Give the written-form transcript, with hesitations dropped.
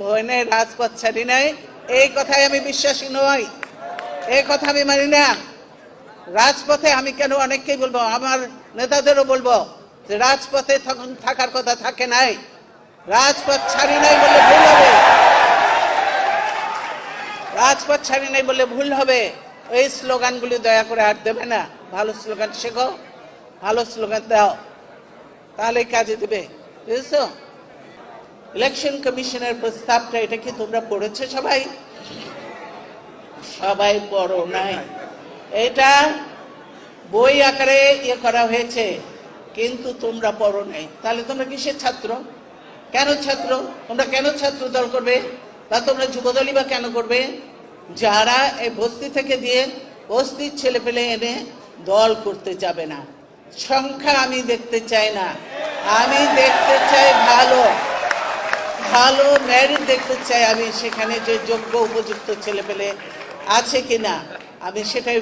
হয়নি, রাজপথ ছাড়ি নাই, এই কথায় আমি বিশ্বাসী নই, এই কথা আমি মানি না। রাজপথে আমি কেন অনেককেই বলবো, আমার নেতাদেরও বলবো যে রাজপথে তখন থাকার কথা থাকে নাই, রাজপথ ছাড়ি নাই বলে ভুল হবে, রাজপথ ছাড়ি নাই বলে ভুল হবে। এই স্লোগানগুলি দয়া করে আর দেবে না। ভালো স্লোগান শেখো, ভালো স্লোগান দাও, তাহলেই কাজে দেবে, বুঝেছো? ইলেকশন কমিশনের প্রস্তাবটা, এটা কি তোমরা পড়েছো? সবাই সবাই পড়ো নাই। এটা বই আকারে ইয়ে করা হয়েছে, কিন্তু তোমরা পড়ো নাই। তাহলে তোমরা কিসের ছাত্র? কেন ছাত্র? তোমরা কেন ছাত্র দল করবে, বা তোমরা যুবদলই বা কেন করবে? যারা এই বস্তি থেকে দিয়ে বস্তির ছেলে পেলে এনে দল করতে যাবে না। সংখ্যা আমি দেখতে চাই না, আমি দেখতে চাই ভালো ভালো মেরিট দেখতে চাই। আমি সেখানে যে যোগ্য উপযুক্ত ছেলে পেলে আছে কিনা, আমি সেটাই